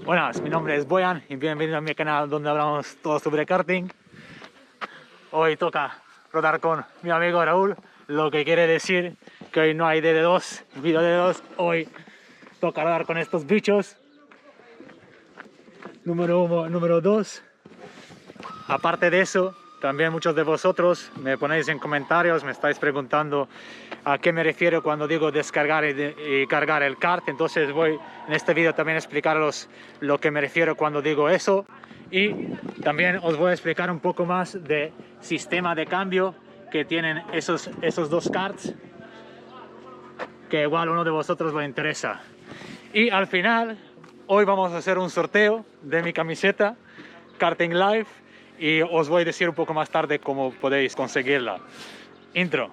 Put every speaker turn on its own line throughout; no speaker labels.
Buenas, mi nombre es Boyan y bienvenido a mi canal donde hablamos todo sobre karting. Hoy toca rodar con mi amigo Raúl, lo que quiere decir que hoy no hay DD2, video DD2, hoy toca rodar con estos bichos. Número 1, número 2. Aparte de eso, también muchos de vosotros me ponéis en comentarios, me estáis preguntando a qué me refiero cuando digo descargar y cargar el kart. Entonces voy en este vídeo también a explicaros lo que me refiero cuando digo eso. Y también os voy a explicar un poco más de sistema de cambio que tienen esos dos karts, que igual uno de vosotros le interesa. Y al final, hoy vamos a hacer un sorteo de mi camiseta Karting Life y os voy a decir un poco más tarde cómo podéis conseguirla. Intro.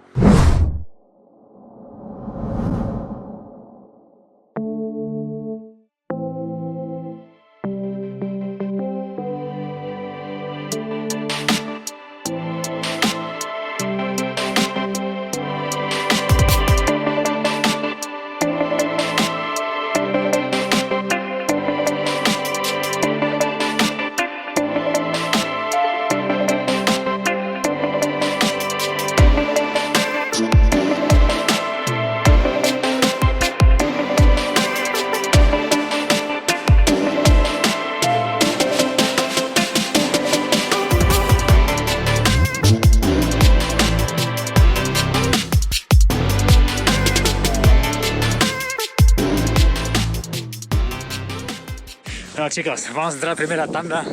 Bueno chicos, vamos a entrar a primera tanda.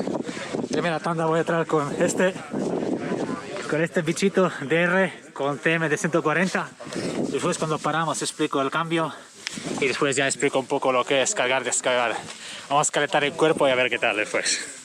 Primera tanda voy a entrar con este bichito DR con TM de 140. Después cuando paramos explico el cambio y después ya explico un poco lo que es cargar, descargar. Vamos a calentar el cuerpo y a ver qué tal después.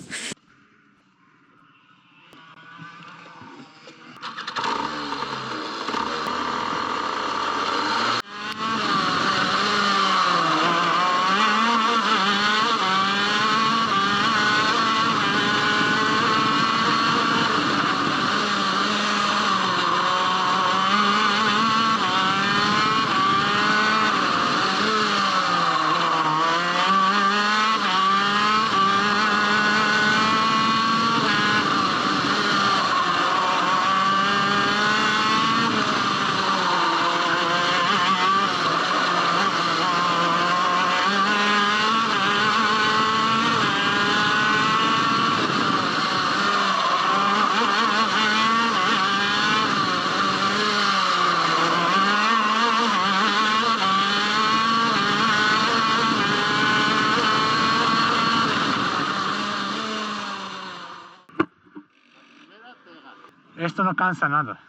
Esto no cansa nada.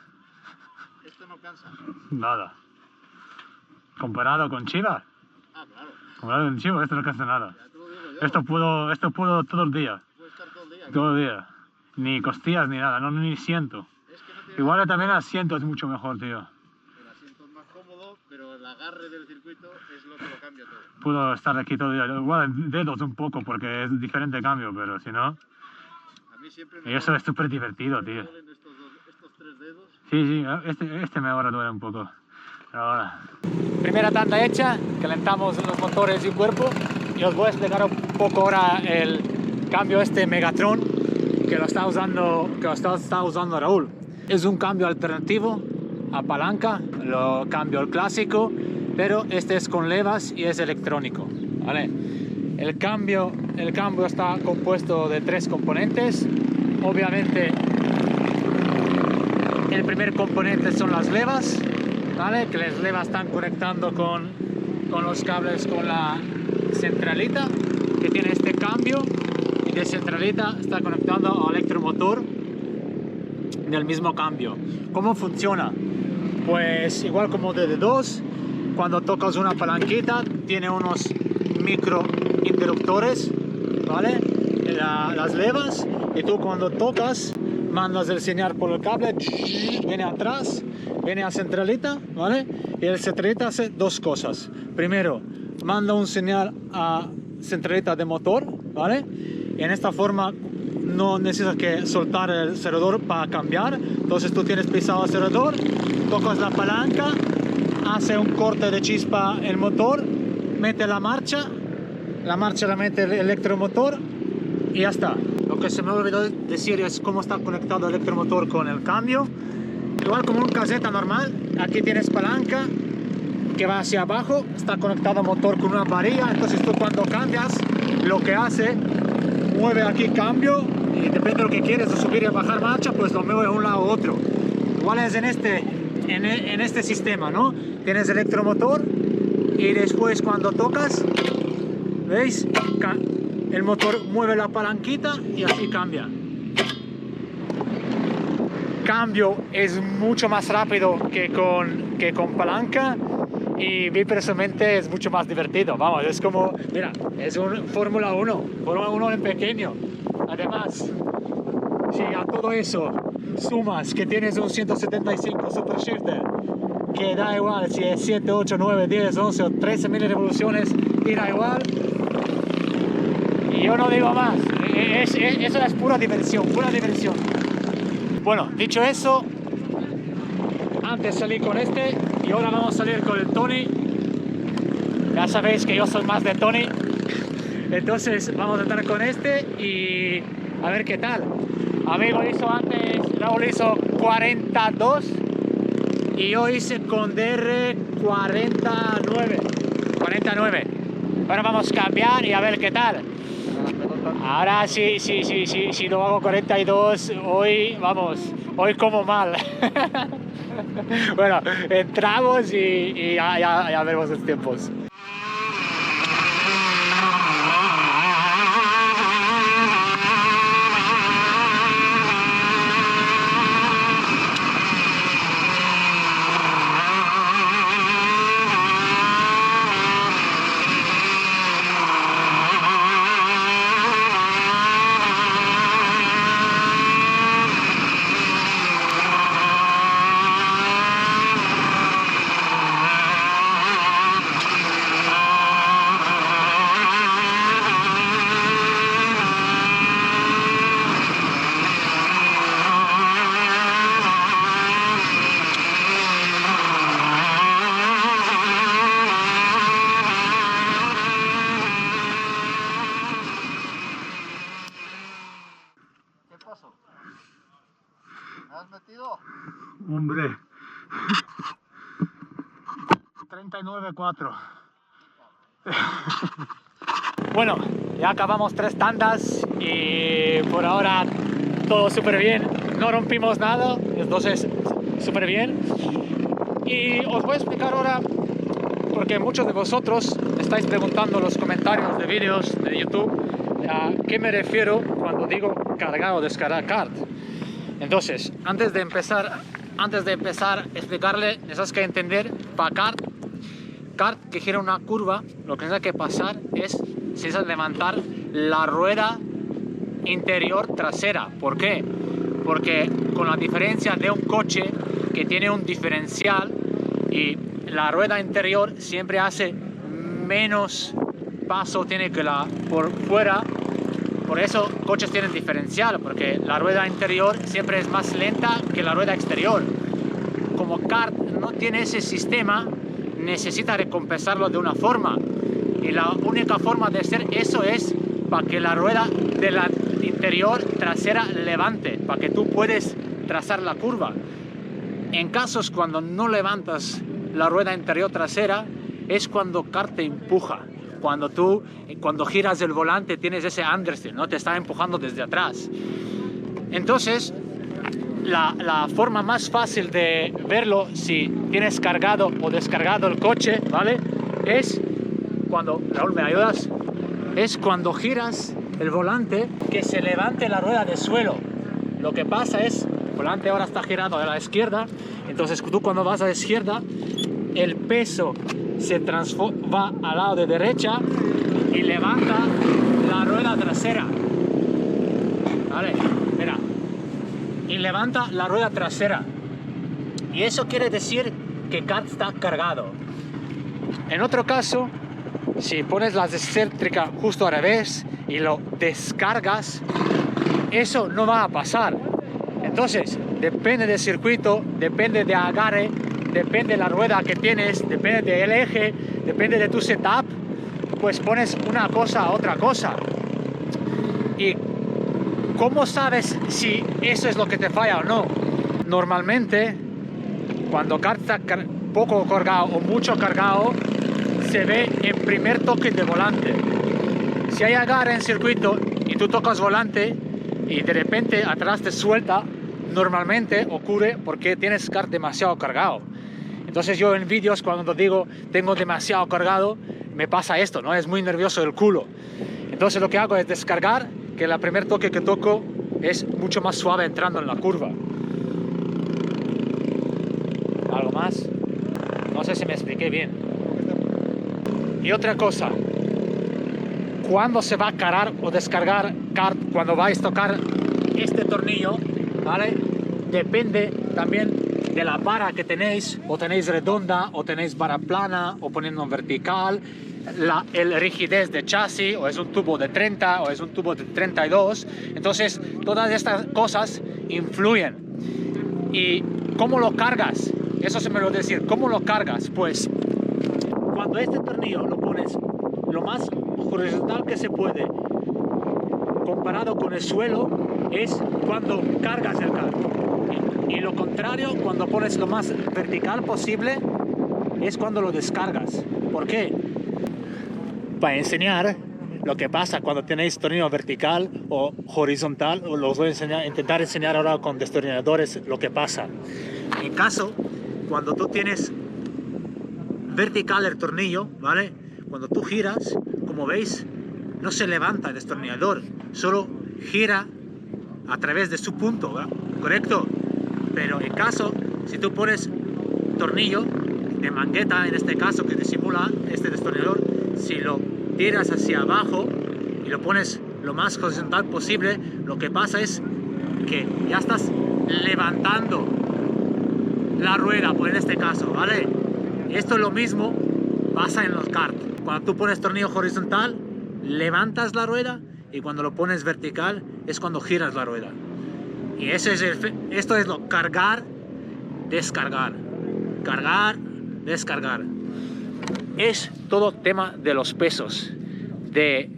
Esto no cansa.
Nada. Comparado con Chiva.
Ah, claro.
Comparado con Chiva, esto no cansa nada.
Ya te lo digo yo.
Esto puedo todo el día.
Puedo estar todo el día.
Todo el día. Ni costillas ni nada, no ni siento.
Es que no tiene
Igual también el asiento es mucho mejor, tío.
el asiento es más cómodo, pero el agarre del circuito es lo que lo cambia todo.
Puedo estar aquí todo el día. Igual dedos un poco porque es diferente cambio, pero si no.
A mí siempre me
Y eso es súper divertido,
me
tío.
duelen estos tres dedos.
Sí, este me ahora duele un poco. Ahora. Primera tanda hecha, calentamos los motores y el cuerpo y os voy a explicar un poco ahora el cambio Megatron que lo está usando Raúl. Es un cambio alternativo a palanca, lo cambio el clásico, pero este es con levas y es electrónico, ¿vale? El cambio está compuesto de tres componentes. Obviamente el primer componente son las levas, ¿vale? Que las levas están conectando con los cables con la centralita que tiene este cambio, y de centralita está conectando al electromotor del mismo cambio. ¿Cómo funciona? Pues igual como DD2, cuando tocas una palanquita tiene unos micro interruptores, ¿vale? Las levas, y tú cuando tocas mandas el señal por el cable, viene atrás, viene a centralita, ¿vale? Y el centralita hace dos cosas. Primero, manda un señal a centralita de motor, ¿vale? Y en esta forma no necesitas que soltar el acelerador para cambiar. Entonces tú tienes pisado el acelerador, tocas la palanca, hace un corte de chispa el motor, mete la marcha la marcha la mete el electromotor y ya está. Lo que se me olvidó decir es cómo está conectado el electromotor con el cambio. Igual como un caseta normal, aquí tienes palanca que va hacia abajo, está conectado al motor con una varilla, entonces tú cuando cambias, lo que hace, mueve aquí cambio y depende de lo que quieres, de subir y bajar marcha, pues lo mueve de un lado a otro. Igual es en este sistema, ¿no? Tienes electromotor y después cuando tocas, ¿veis? El motor mueve la palanquita y así cambia. Cambio es mucho más rápido que con palanca y vi personalmente es mucho más divertido. Vamos, es como, mira, es un Fórmula 1 en pequeño. Además, si a todo eso sumas que tienes un 175 Super Shifter, que da igual si es 7, 8, 9, 10, 11 o 13.000 revoluciones, tira igual. Y yo no digo más, eso es pura diversión, pura diversión. Bueno, dicho eso, antes salí con este y ahora vamos a salir con el Tony. Ya sabéis que yo soy más de Tony, entonces vamos a entrar con este y a ver qué tal. A mí lo hizo antes, Raúl hizo 42 y yo hice con DR 49. Ahora vamos a cambiar y a ver qué tal. Ahora sí, si no hago 42, hoy, vamos, hoy como mal. Bueno, entramos y ya veremos los tiempos.
¿Me has metido?
Hombre. 39.4. Bueno, ya acabamos 3 tandas y por ahora todo súper bien. No rompimos nada, entonces súper bien. Y os voy a explicar ahora, porque muchos de vosotros me estáis preguntando en los comentarios de vídeos de YouTube a qué me refiero cuando digo cargar o descargar kart. Entonces, antes de empezar a explicarle, necesitas que entender para kart que gira una curva, lo que tienes que pasar es levantar la rueda interior trasera. ¿Por qué? Porque con la diferencia de un coche que tiene un diferencial y la rueda interior siempre hace menos paso tiene que la por fuera. Por eso coches tienen diferencial, porque la rueda interior siempre es más lenta que la rueda exterior. Como kart no tiene ese sistema, necesita recompensarlo de una forma. Y la única forma de hacer eso es para que la rueda de la interior trasera levante, para que tú puedes trazar la curva. En casos cuando no levantas la rueda interior trasera, es cuando kart te empuja. Cuando giras el volante tienes ese understeer, ¿no? Te está empujando desde atrás. Entonces, la forma más fácil de verlo si tienes cargado o descargado el coche, ¿vale? Es cuando, Raúl, ¿me ayudas? Es cuando giras el volante que se levante la rueda de suelo. Lo que pasa es, el volante ahora está girado a la izquierda, entonces tú cuando vas a la izquierda, el peso se va al lado de derecha y levanta la rueda trasera. Vale, mira. Y levanta la rueda trasera. Y eso quiere decir que kart está cargado. En otro caso, si pones la descéntrica justo al revés y lo descargas, eso no va a pasar. Entonces, depende del circuito, depende de agarre, depende de la rueda que tienes, depende del eje, depende de tu setup, pues pones una cosa a otra cosa. ¿Y cómo sabes si eso es lo que te falla o no? Normalmente, cuando está poco cargado o mucho cargado, se ve en primer toque de volante. Si hay agarre en circuito y tú tocas volante y de repente atrás te suelta, normalmente ocurre porque tienes kart demasiado cargado. Entonces yo en vídeos cuando digo tengo demasiado cargado, me pasa esto, ¿no? Es muy nervioso el culo. Entonces lo que hago es descargar, que el primer toque que toco es mucho más suave entrando en la curva. ¿Algo más? No sé si me expliqué bien. Y otra cosa, cuando se va a cargar o descargar kart, cuando vais a tocar este tornillo, ¿vale? Depende también de la vara que tenéis, o tenéis redonda, o tenéis vara plana, o poniendo en vertical, el rigidez de chasis, o es un tubo de 30, o es un tubo de 32. Entonces, todas estas cosas influyen. ¿Y cómo lo cargas? Eso se me lo decir. ¿Cómo lo cargas? Pues, cuando este tornillo lo pones lo más horizontal que se puede, comparado con el suelo, es cuando cargas el kart. Y lo contrario, cuando pones lo más vertical posible, es cuando lo descargas. ¿Por qué? Para enseñar lo que pasa cuando tenéis tornillo vertical o horizontal, os lo voy a intentar enseñar ahora con destornilladores lo que pasa. En caso, cuando tú tienes vertical el tornillo, ¿vale? Cuando tú giras, como veis, no se levanta el destornillador, solo gira a través de su punto, ¿verdad? ¿Correcto? Pero en caso, si tú pones tornillo de mangueta, en este caso que disimula este destornillador, si lo tiras hacia abajo y lo pones lo más horizontal posible, lo que pasa es que ya estás levantando la rueda, por en este caso, ¿vale? Esto es lo mismo pasa en los karts. Cuando tú pones tornillo horizontal, levantas la rueda, y cuando lo pones vertical es cuando giras la rueda. Y esto es lo cargar, descargar, cargar, descargar. Es todo tema de los pesos, de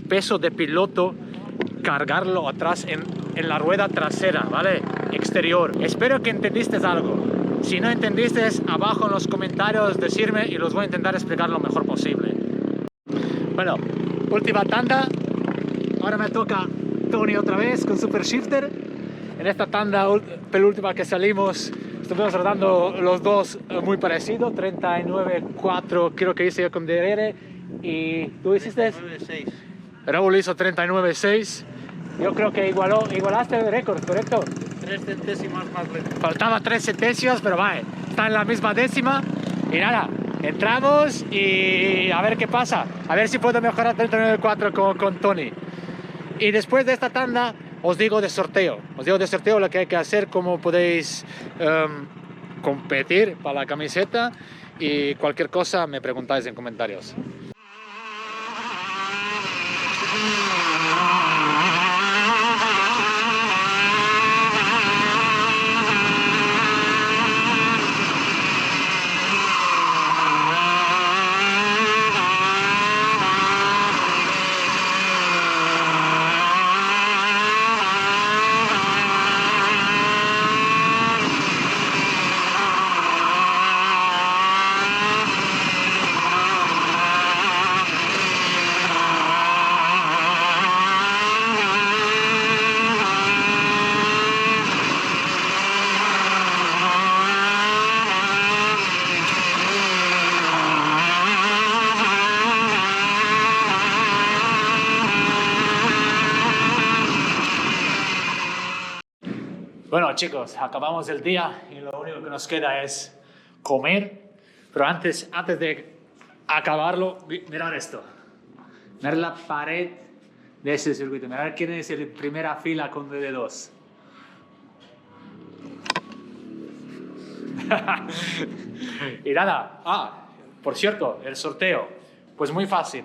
peso de piloto, cargarlo atrás en la rueda trasera, ¿vale? Exterior. Espero que entendiste algo. Si no entendiste, abajo en los comentarios decirme y los voy a intentar explicar lo mejor posible. Bueno, última tanda. Ahora me toca Tony otra vez con Super Shifter. En esta tanda penúltima que salimos, estuvimos rodando los dos muy parecidos, 39.4 creo que hice yo con DRR. ¿Y tú hiciste?
39.6.
Raúl hizo 39.6. Yo creo que igualaste el récord, ¿correcto?
3 centésimas más lento.
Faltaba 3 centésimas, pero vale, está en la misma décima. Y nada, entramos y a ver qué pasa. A ver si puedo mejorar 39.4 con Tony. Y después de esta tanda os digo de sorteo. Os digo de sorteo lo que hay que hacer, cómo podéis competir para la camiseta, y cualquier cosa me preguntáis en comentarios. Bueno chicos, acabamos el día y lo único que nos queda es comer. Pero antes de acabarlo, mirad esto. Mirad la pared de ese circuito. Mirad quién es en primera fila con DD2. Y nada, por cierto, el sorteo, pues muy fácil.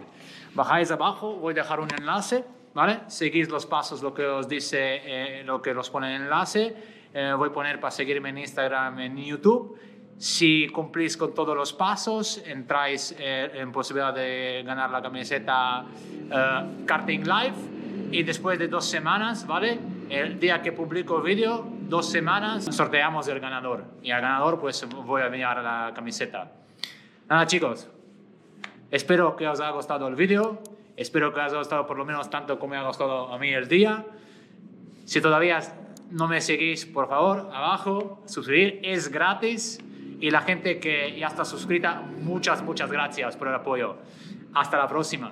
Bajáis abajo, voy a dejar un enlace, ¿vale? Seguís los pasos, lo que os dice, lo que os pone el enlace. Voy a poner para seguirme en Instagram, en YouTube. Si cumplís con todos los pasos, entráis en posibilidad de ganar la camiseta Karting Live, y después de 2 semanas, ¿vale? El día que publico el vídeo, 2 semanas, sorteamos el ganador. Y al ganador pues voy a enviar la camiseta. Nada, chicos. Espero que os haya gustado el vídeo. Espero que os haya gustado por lo menos tanto como me ha gustado a mí el día. Si todavía no me seguís, por favor, abajo, suscribir, es gratis. Y la gente que ya está suscrita, muchas gracias por el apoyo. Hasta la próxima.